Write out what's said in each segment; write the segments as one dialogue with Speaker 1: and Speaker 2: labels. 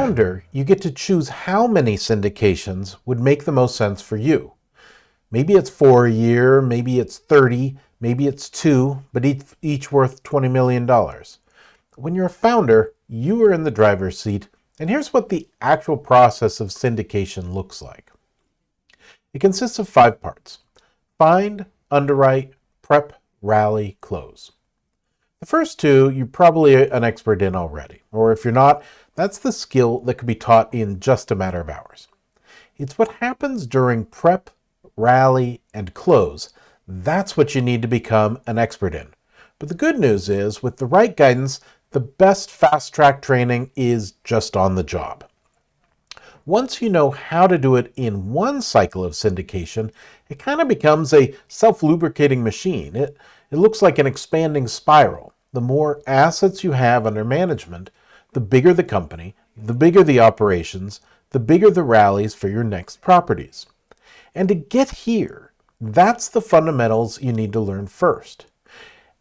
Speaker 1: founder, you get to choose how many syndications would make the most sense for you. Maybe it's 4 a year, maybe it's 30, maybe it's 2, but each worth $20 million. When you're a founder, you are in the driver's seat, and here's what the actual process of syndication looks like. It consists of 5 parts: find, underwrite, prep, rally, close. The first 2, you're probably an expert in already, or if you're not, that's the skill that can be taught in just a matter of hours. It's what happens during prep, rally, and close. That's what you need to become an expert in. But the good news is, with the right guidance, the best fast-track training is just on the job. Once you know how to do it in one cycle of syndication, it kind of becomes a self-lubricating machine. It looks like an expanding spiral. The more assets you have under management, the bigger the company, the bigger the operations, the bigger the rallies for your next properties. And to get here, that's the fundamentals you need to learn first.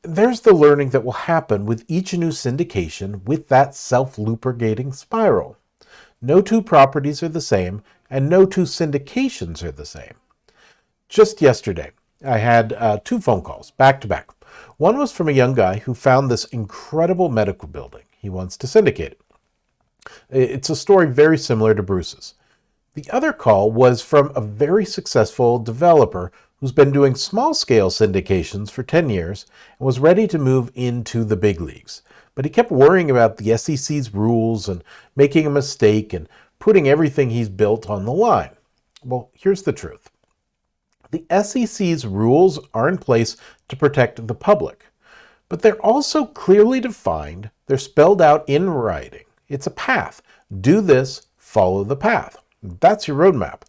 Speaker 1: There's the learning that will happen with each new syndication with that self-lubricating spiral. No 2 properties are the same, and no 2 syndications are the same. Just yesterday, I had 2 phone calls back to back. One was from a young guy who found this incredible medical building. He wants to syndicate it. It's a story very similar to Bruce's. The other call was from a very successful developer who's been doing small-scale syndications for 10 years and was ready to move into the big leagues. But he kept worrying about the SEC's rules and making a mistake and putting everything he's built on the line. Well, here's the truth. The SEC's rules are in place to protect the public, but they're also clearly defined. They're spelled out in writing. It's a path. Do this, follow the path. That's your roadmap.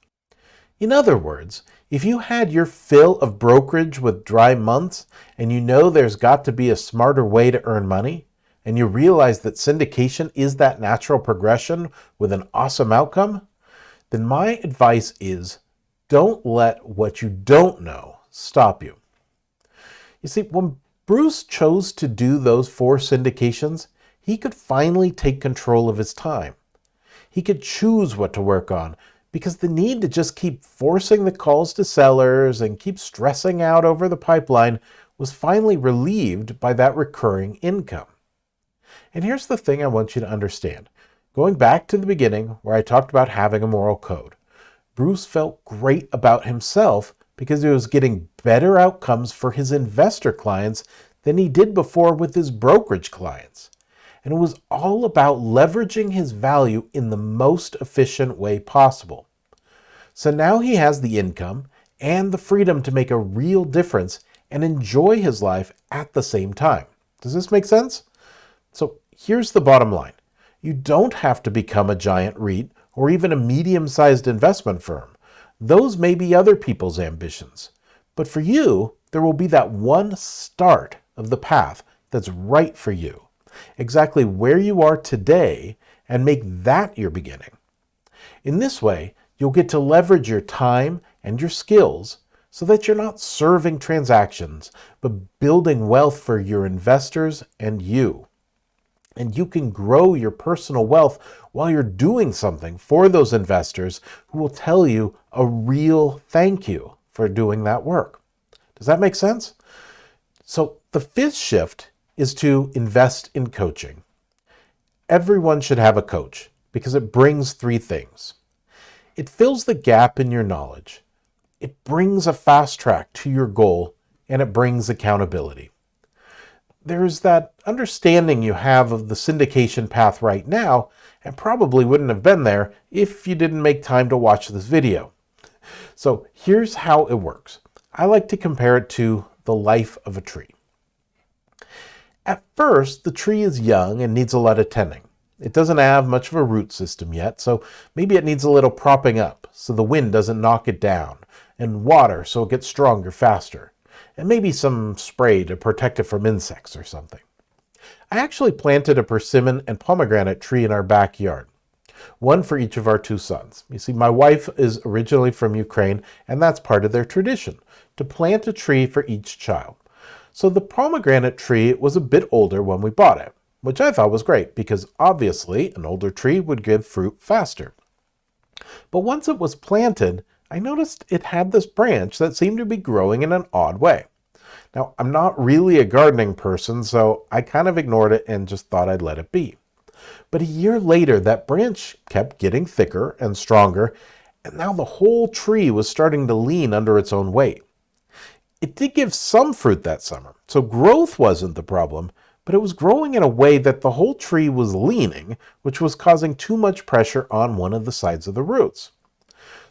Speaker 1: In other words, if you had your fill of brokerage with dry months and you know there's got to be a smarter way to earn money, and you realize that syndication is that natural progression with an awesome outcome, then my advice is don't let what you don't know stop you. You see, when Bruce chose to do those 4 syndications, he could finally take control of his time. He could choose what to work on because the need to just keep forcing the calls to sellers and keep stressing out over the pipeline was finally relieved by that recurring income. And here's the thing I want you to understand. Going back to the beginning where I talked about having a moral code, Bruce felt great about himself because he was getting better outcomes for his investor clients than he did before with his brokerage clients. And it was all about leveraging his value in the most efficient way possible. So now he has the income and the freedom to make a real difference and enjoy his life at the same time. Does this make sense? So here's the bottom line. You don't have to become a giant REIT or even a medium-sized investment firm. Those may be other people's ambitions. But for you, there will be that one start of the path that's right for you, exactly where you are today, and make that your beginning. In this way, you'll get to leverage your time and your skills so that you're not serving transactions, but building wealth for your investors and you. And you can grow your personal wealth while you're doing something for those investors who will tell you a real thank you for doing that work. Does that make sense? So the 5th shift is to invest in coaching. Everyone should have a coach because it brings 3 things. It fills the gap in your knowledge. It brings a fast track to your goal, and it brings accountability. There's that understanding you have of the syndication path right now, and probably wouldn't have been there if you didn't make time to watch this video. So here's how it works. I like to compare it to the life of a tree. At first, the tree is young and needs a lot of tending. It doesn't have much of a root system yet, so maybe it needs a little propping up so the wind doesn't knock it down, and water so it gets stronger faster, and maybe some spray to protect it from insects or something. I actually planted a persimmon and pomegranate tree in our backyard, one for each of our 2 sons. You see, my wife is originally from Ukraine, and that's part of their tradition, to plant a tree for each child. So the pomegranate tree was a bit older when we bought it. which I thought was great because obviously an older tree would give fruit faster. But once it was planted, I noticed it had this branch that seemed to be growing in an odd way. Now, I'm not really a gardening person, so I kind of ignored it and just thought I'd let it be. But a year later, that branch kept getting thicker and stronger, and now the whole tree was starting to lean under its own weight. It did give some fruit that summer, so growth wasn't the problem, but it was growing in a way that the whole tree was leaning, which was causing too much pressure on one of the sides of the roots.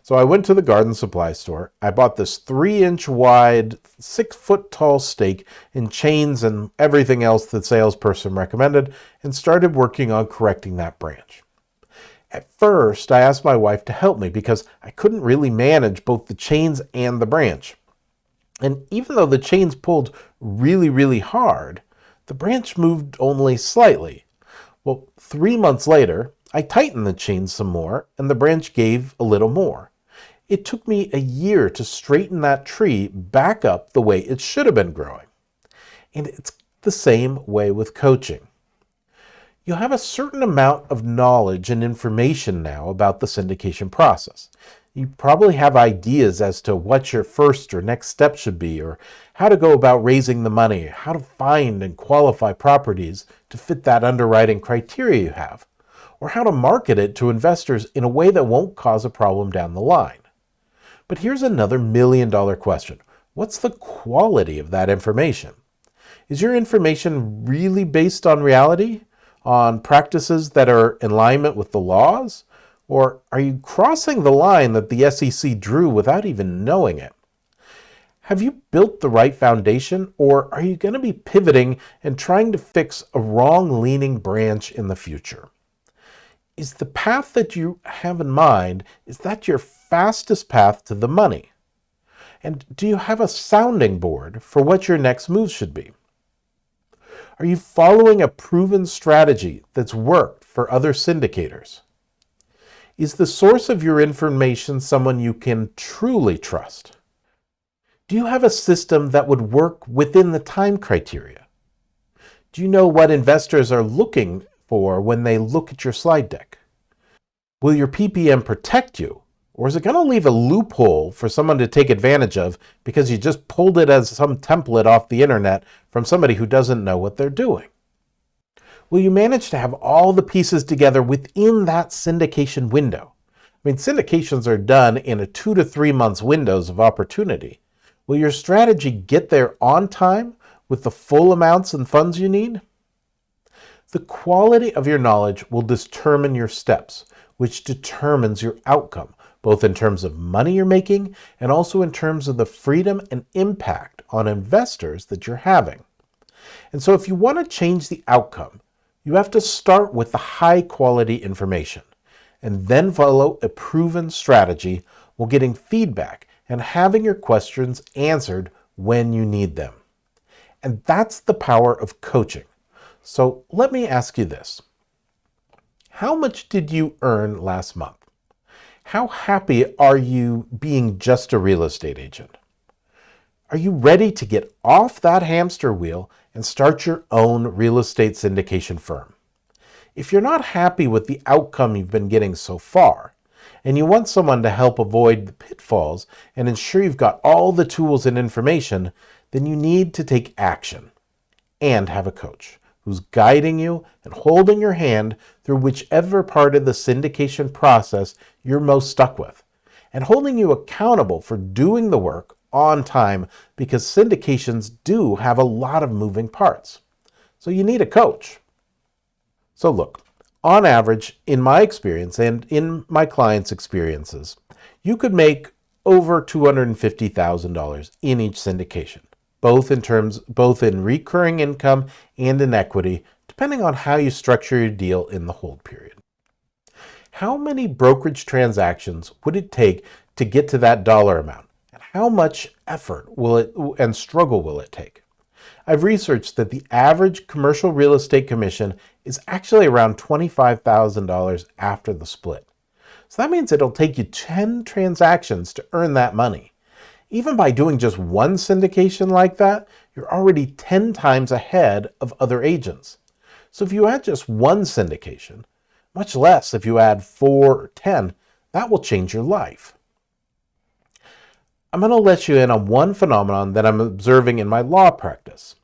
Speaker 1: So I went to the garden supply store. I bought this 3-inch wide, 6-foot tall stake and chains and everything else the salesperson recommended and started working on correcting that branch. At first, I asked my wife to help me because I couldn't really manage both the chains and the branch. And even though the chains pulled really, really hard, the branch moved only slightly. Well, 3 months later, I tightened the chains some more and the branch gave a little more. It took me a year to straighten that tree back up the way it should have been growing. And it's the same way with coaching. You have a certain amount of knowledge and information now about the syndication process. You probably have ideas as to what your first or next step should be, or how to go about raising the money, how to find and qualify properties to fit that underwriting criteria you have, or how to market it to investors in a way that won't cause a problem down the line. But here's another million-dollar question. What's the quality of that information? Is your information really based on reality, on practices that are in alignment with the laws? Or are you crossing the line that the SEC drew without even knowing it? Have you built the right foundation, or are you going to be pivoting and trying to fix a wrong-leaning branch in the future? Is the path that you have in mind, is that your fastest path to the money? And do you have a sounding board for what your next move should be? Are you following a proven strategy that's worked for other syndicators? Is the source of your information someone you can truly trust? Do you have a system that would work within the time criteria? Do you know what investors are looking for when they look at your slide deck? Will your PPM protect you, or is it going to leave a loophole for someone to take advantage of because you just pulled it as some template off the internet from somebody who doesn't know what they're doing? Will you manage to have all the pieces together within that syndication window? I mean, syndications are done in a 2 to 3 months windows of opportunity. Will your strategy get there on time with the full amounts and funds you need? The quality of your knowledge will determine your steps, which determines your outcome, both in terms of money you're making and also in terms of the freedom and impact on investors that you're having. And so if you want to change the outcome, you have to start with the high quality information and then follow a proven strategy while getting feedback and having your questions answered when you need them. And that's the power of coaching. So let me ask you this. How much did you earn last month? How happy are you being just a real estate agent? Are you ready to get off that hamster wheel and start your own real estate syndication firm? If you're not happy with the outcome you've been getting so far, and you want someone to help avoid the pitfalls and ensure you've got all the tools and information, then you need to take action and have a coach who's guiding you and holding your hand through whichever part of the syndication process you're most stuck with, and holding you accountable for doing the work on time, because syndications do have a lot of moving parts. So you need a coach. So look, on average, in my experience and in my clients' experiences, you could make over $250,000 in each syndication, both in recurring income and in equity, depending on how you structure your deal in the hold period. How many brokerage transactions would it take to get to that dollar amount? And how much effort and struggle will it take? I've researched that the average commercial real estate commission is actually around $25,000 after the split. So that means it'll take you 10 transactions to earn that money. Even by doing just one syndication like that, you're already 10 times ahead of other agents. So if you add just one syndication, much less if you add 4 or 10, that will change your life. I'm going to let you in on one phenomenon that I'm observing in my law practice.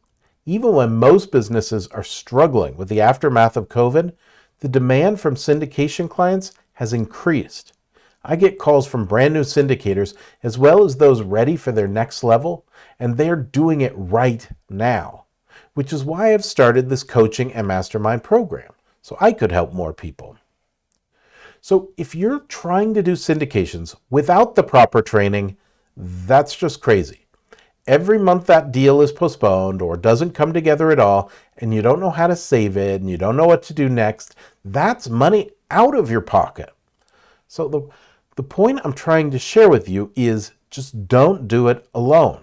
Speaker 1: Even when most businesses are struggling with the aftermath of COVID, the demand from syndication clients has increased. I get calls from brand new syndicators as well as those ready for their next level, and they're doing it right now, which is why I've started this coaching and mastermind program, so I could help more people. So if you're trying to do syndications without the proper training, that's just crazy. Every month that deal is postponed or doesn't come together at all, and you don't know how to save it and you don't know what to do next, that's money out of your pocket. So the point I'm trying to share with you is just don't do it alone.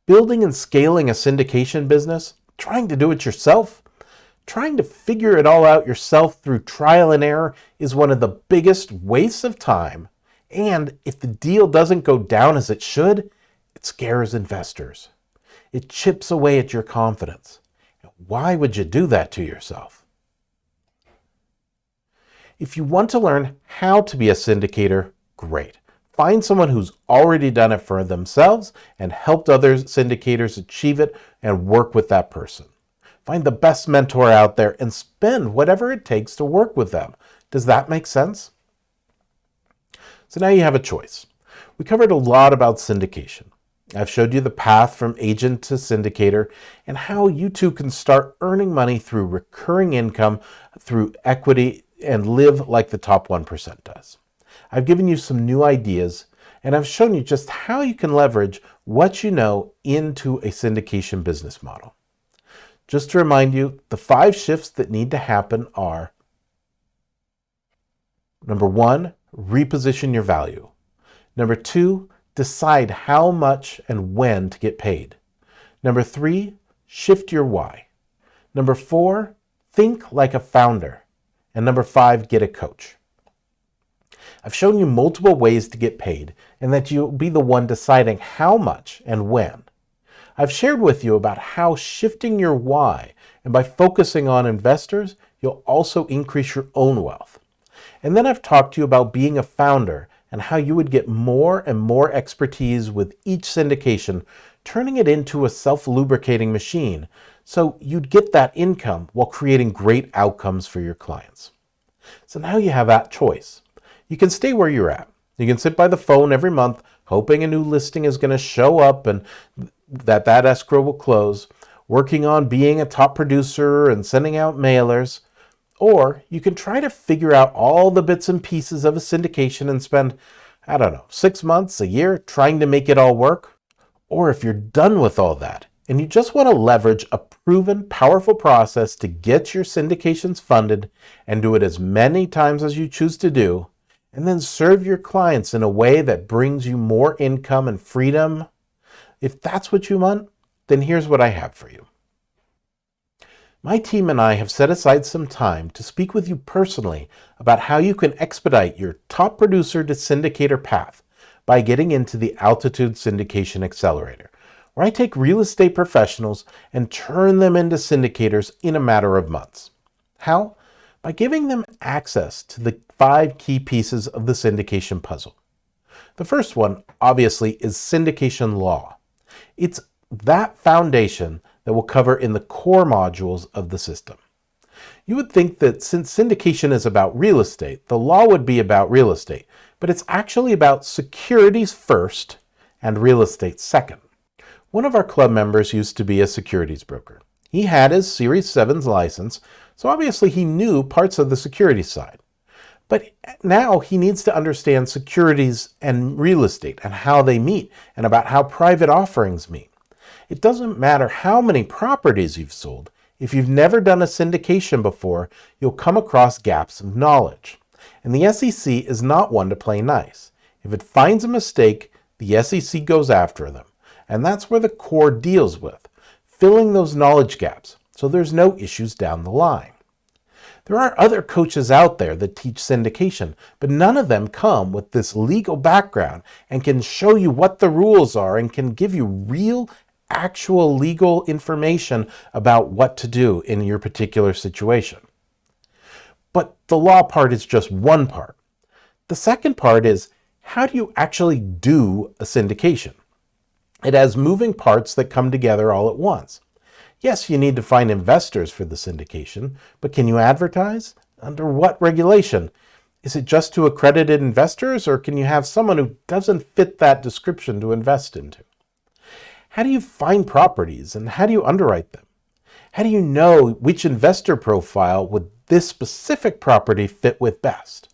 Speaker 1: Building and scaling a syndication business, trying to do it yourself, trying to figure it all out yourself through trial and error is one of the biggest wastes of time. And if the deal doesn't go down as it should, it scares investors. It chips away at your confidence. Why would you do that to yourself? If you want to learn how to be a syndicator, great. Find someone who's already done it for themselves and helped other syndicators achieve it and work with that person. Find the best mentor out there and spend whatever it takes to work with them. Does that make sense? So now you have a choice. We covered a lot about syndication. I've showed you the path from agent to syndicator and how you too can start earning money through recurring income, through equity, and live like the top 1% does. I've given you some new ideas, and I've shown you just how you can leverage what you know into a syndication business model. Just to remind you, the 5 shifts that need to happen are: number 1, reposition your value. Number 2, decide how much and when to get paid. Number 3, shift your why. Number 4, think like a founder. And number 5, get a coach. I've shown you multiple ways to get paid and that you'll be the one deciding how much and when. I've shared with you about how shifting your why and by focusing on investors, you'll also increase your own wealth. And then I've talked to you about being a founder and how you would get more and more expertise with each syndication, turning it into a self-lubricating machine so you'd get that income while creating great outcomes for your clients. So now you have that choice. You can stay where you're at. You can sit by the phone every month hoping a new listing is going to show up and that escrow will close, working on being a top producer and sending out mailers. Or you can try to figure out all the bits and pieces of a syndication and spend, 6 months, a year trying to make it all work. Or if you're done with all that and you just want to leverage a proven, powerful process to get your syndications funded and do it as many times as you choose to do, and then serve your clients in a way that brings you more income and freedom, if that's what you want, then here's what I have for you. My team and I have set aside some time to speak with you personally about how you can expedite your top producer to syndicator path by getting into the Altitude Syndication Accelerator, where I take real estate professionals and turn them into syndicators in a matter of months. How? By giving them access to the 5 key pieces of the syndication puzzle. The first one, obviously, is syndication law. It's that foundation that we'll cover in the core modules of the system. You would think that since syndication is about real estate, the law would be about real estate, but it's actually about securities first and real estate second. One of our club members used to be a securities broker. He had his Series 7's license, so obviously he knew parts of the securities side. But now he needs to understand securities and real estate and how they meet and about how private offerings meet. It doesn't matter how many properties you've sold. If you've never done a syndication before, you'll come across gaps of knowledge. And the SEC is not one to play nice. If it finds a mistake, the SEC goes after them. And that's where the core deals with, filling those knowledge gaps so there's no issues down the line. There are other coaches out there that teach syndication, but none of them come with this legal background and can show you what the rules are and can give you real actual legal information about what to do in your particular situation. But the law part is just one part. The second part is, how do you actually do a syndication? It has moving parts that come together all at once. Yes, you need to find investors for the syndication, but can you advertise? Under what regulation? Is it just to accredited investors, or can you have someone who doesn't fit that description to invest into? How do you find properties, and how do you underwrite them? How do you know which investor profile would this specific property fit with best?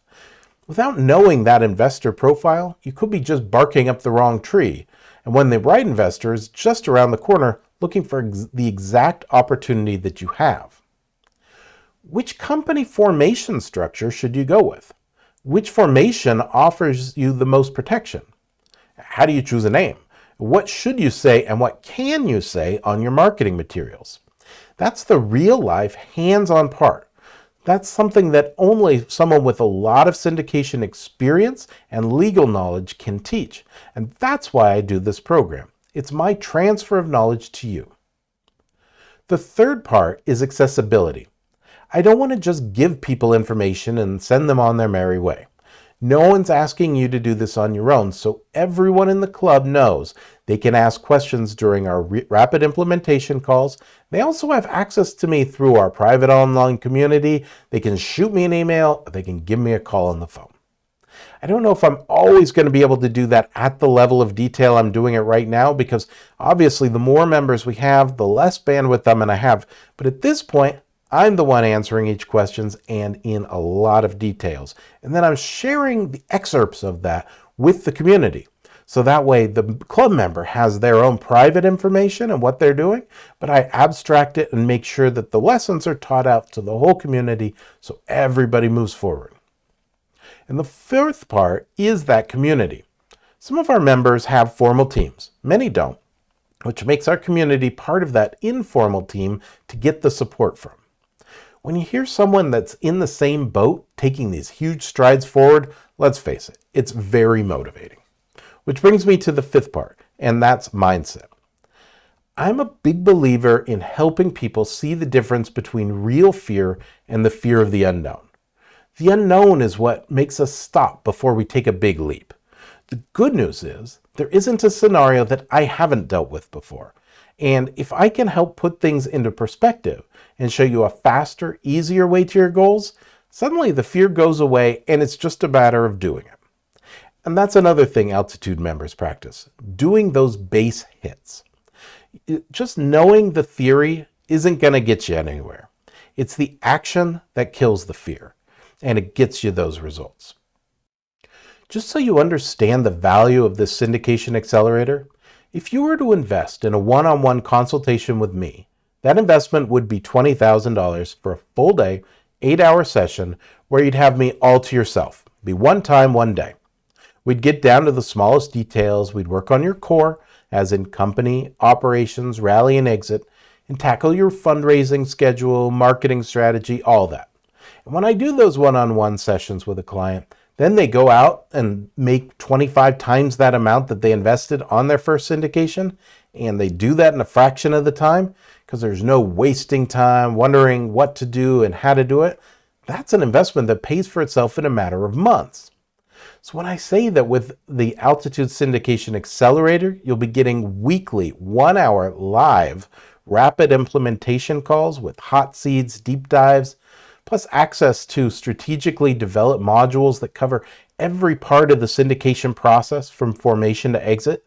Speaker 1: Without knowing that investor profile, you could be just barking up the wrong tree, and when the right investor is just around the corner looking for the exact opportunity that you have. Which company formation structure should you go with? Which formation offers you the most protection? How do you choose a name? What should you say and what can you say on your marketing materials? That's the real life, hands-on part. That's something that only someone with a lot of syndication experience and legal knowledge can teach. And that's why I do this program. It's my transfer of knowledge to you. The third part is accessibility. I don't want to just give people information and send them on their merry way. No one's asking you to do this on your own, so everyone in the club knows they can ask questions during our rapid implementation calls. They also have access to me through our private online community. They can shoot me an email, they can give me a call on the phone. I don't know if I'm always going to be able to do that at the level of detail I'm doing it right now, because obviously the more members we have, the less bandwidth I'm going to have. But at this point, I'm the one answering each questions and in a lot of details. And then I'm sharing the excerpts of that with the community. So that way the club member has their own private information and what they're doing, but I abstract it and make sure that the lessons are taught out to the whole community so everybody moves forward. And the fourth part is that community. Some of our members have formal teams, many don't, which makes our community part of that informal team to get the support from. When you hear someone that's in the same boat taking these huge strides forward, let's face it, it's very motivating. Which brings me to the fifth part, and that's mindset. I'm a big believer in helping people see the difference between real fear and the fear of the unknown. The unknown is what makes us stop before we take a big leap. The good news is there isn't a scenario that I haven't dealt with before. And if I can help put things into perspective and show you a faster, easier way to your goals, suddenly the fear goes away and it's just a matter of doing it. And that's another thing Altitude members practice, doing those base hits. Just knowing the theory isn't going to get you anywhere. It's the action that kills the fear, and it gets you those results. Just so you understand the value of this syndication accelerator, if you were to invest in a one-on-one consultation with me, that investment would be $20,000 for a full day, 8-hour session where you'd have me all to yourself. Be one time, one day. We'd get down to the smallest details. We'd work on your core, as in company, operations, rally and exit, and tackle your fundraising schedule, marketing strategy, all that. And when I do those one-on-one sessions with a client, then they go out and make 25 times that amount that they invested on their first syndication, and they do that in a fraction of the time because there's no wasting time wondering what to do and how to do it. That's an investment that pays for itself in a matter of months. So when I say that with the Altitude Syndication Accelerator, you'll be getting weekly 1-hour live rapid implementation calls with hot seats, deep dives, plus access to strategically developed modules that cover every part of the syndication process from formation to exit,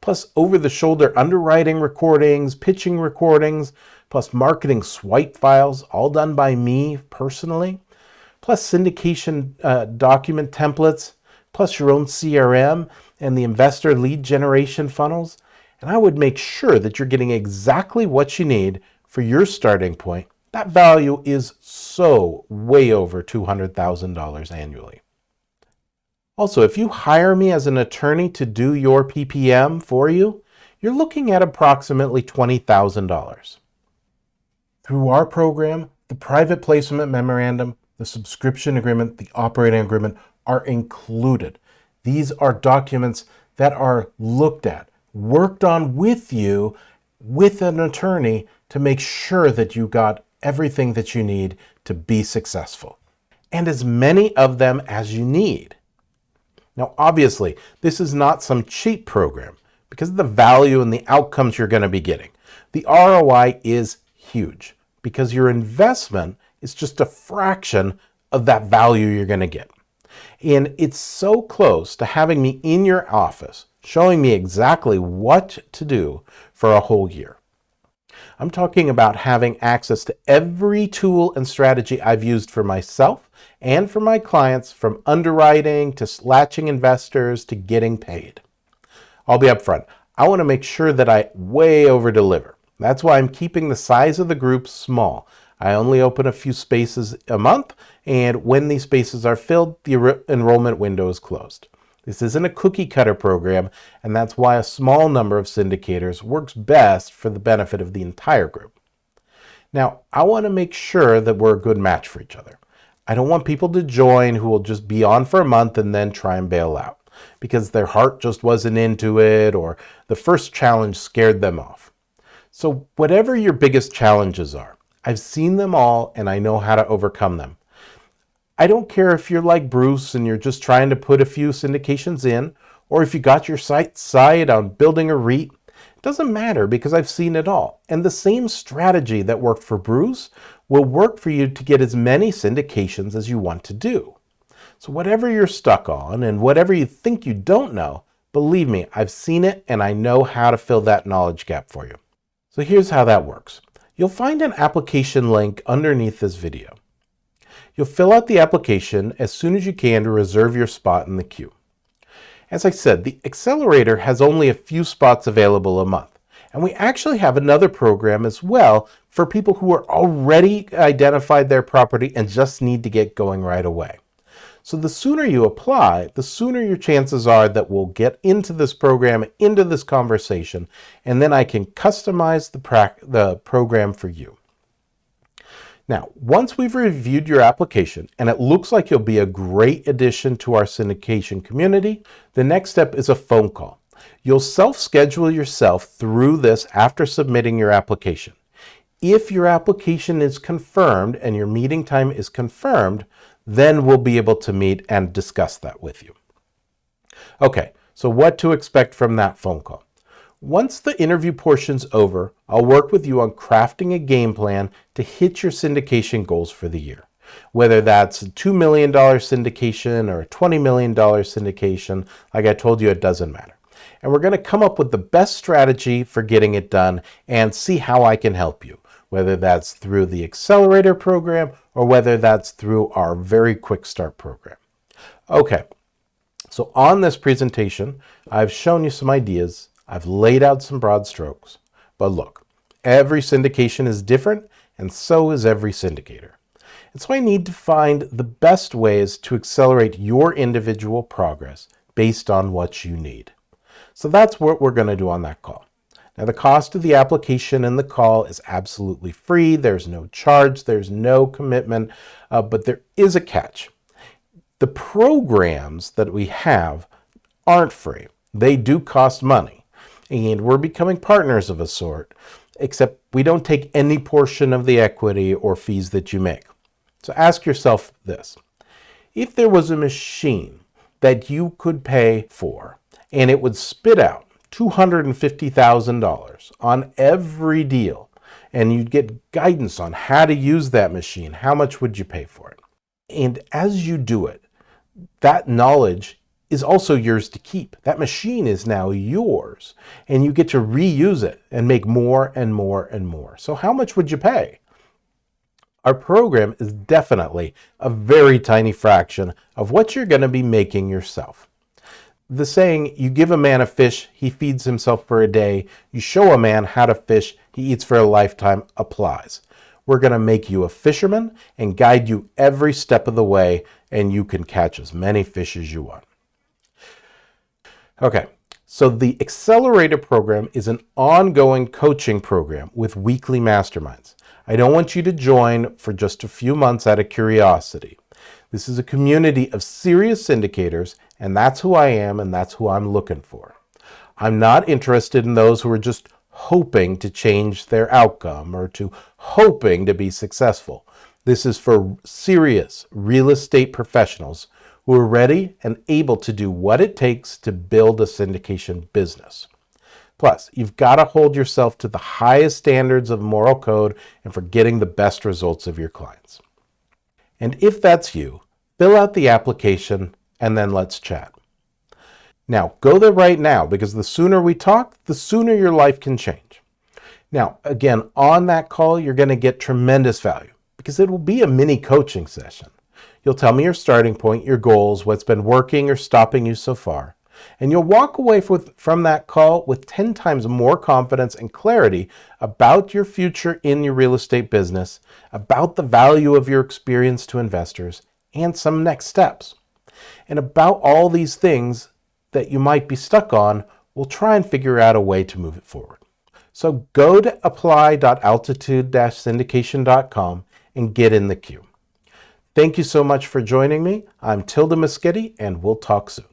Speaker 1: plus over-the-shoulder underwriting recordings, pitching recordings, plus marketing swipe files, all done by me personally, plus syndication document templates, plus your own CRM and the investor lead generation funnels. And I would make sure that you're getting exactly what you need for your starting point. That value is so way over $200,000 annually. Also, if you hire me as an attorney to do your PPM for you, you're looking at approximately $20,000. Through our program, the private placement memorandum, the subscription agreement, the operating agreement are included. These are documents that are looked at, worked on with you, with an attorney to make sure that you got everything that you need to be successful, and as many of them as you need. Now, obviously, this is not some cheap program because of the value and the outcomes you're going to be getting. The ROI is huge because your investment is just a fraction of that value you're going to get. And it's so close to having me in your office, showing me exactly what to do for a whole year. I'm talking about having access to every tool and strategy I've used for myself and for my clients, from underwriting to latching investors to getting paid. I'll be upfront. I want to make sure that I way over deliver. That's why I'm keeping the size of the group small. I only open a few spaces a month, and when these spaces are filled, the enrollment window is closed. This isn't a cookie cutter program, and that's why a small number of syndicators works best for the benefit of the entire group. Now, I want to make sure that we're a good match for each other. I don't want people to join who will just be on for a month and then try and bail out because their heart just wasn't into it or the first challenge scared them off. So whatever your biggest challenges are, I've seen them all and I know how to overcome them. I don't care if you're like Bruce and you're just trying to put a few syndications in, or if you got your sights set on building a REIT. It doesn't matter because I've seen it all. And the same strategy that worked for Bruce will work for you to get as many syndications as you want to do. So whatever you're stuck on and whatever you think you don't know, believe me, I've seen it and I know how to fill that knowledge gap for you. So here's how that works. You'll find an application link underneath this video. You'll fill out the application as soon as you can to reserve your spot in the queue. As I said, the accelerator has only a few spots available a month, and we actually have another program as well for people who are already identified their property and just need to get going right away. So the sooner you apply, the sooner your chances are that we'll get into this program, into this conversation, and then I can customize the program for you. Now, once we've reviewed your application and it looks like you'll be a great addition to our syndication community, the next step is a phone call. You'll self-schedule yourself through this after submitting your application. If your application is confirmed and your meeting time is confirmed, then we'll be able to meet and discuss that with you. Okay, so what to expect from that phone call? Once the interview portion's over, I'll work with you on crafting a game plan to hit your syndication goals for the year. Whether that's a $2 million syndication or a $20 million syndication, like I told you, it doesn't matter. And we're going to come up with the best strategy for getting it done and see how I can help you, whether that's through the accelerator program or whether that's through our very quick start program. Okay, so on this presentation, I've shown you some ideas. I've laid out some broad strokes, but look, every syndication is different and so is every syndicator. And so I need to find the best ways to accelerate your individual progress based on what you need. So that's what we're going to do on that call. Now, the cost of the application and the call is absolutely free. There's no charge, there's no commitment, but there is a catch. The programs that we have aren't free. They do cost money. And we're becoming partners of a sort, except we don't take any portion of the equity or fees that you make. So ask yourself this. If there was a machine that you could pay for and it would spit out $250,000 on every deal, and you'd get guidance on how to use that machine, how much would you pay for it? And as you do it, that knowledge is also yours to keep. That machine is now yours, and you get to reuse it and make more and more and more. So how much would you pay? Our program is definitely a very tiny fraction of what you're going to be making yourself. The saying, you give a man a fish, he feeds himself for a day. You show a man how to fish, he eats for a lifetime, applies. We're going to make you a fisherman and guide you every step of the way, and you can catch as many fish as you want. Okay, so the Accelerator program is an ongoing coaching program with weekly masterminds. I don't want you to join for just a few months out of curiosity. This is a community of serious syndicators, and that's who I am, and that's who I'm looking for. I'm not interested in those who are just hoping to change their outcome or to hoping to be successful. This is for serious real estate professionals who are ready and able to do what it takes to build a syndication business. Plus, you've got to hold yourself to the highest standards of moral code and for getting the best results of your clients. And if that's you, fill out the application and then let's chat. Now, go there right now, because the sooner we talk, the sooner your life can change. Now, again, on that call, you're going to get tremendous value because it will be a mini coaching session. You'll tell me your starting point, your goals, what's been working or stopping you so far. And you'll walk away from that call with 10 times more confidence and clarity about your future in your real estate business, about the value of your experience to investors, and some next steps. And about all these things that you might be stuck on, we'll try and figure out a way to move it forward. So go to apply.altitude-syndication.com and get in the queue. Thank you so much for joining me. I'm Tilden Moschetti, and we'll talk soon.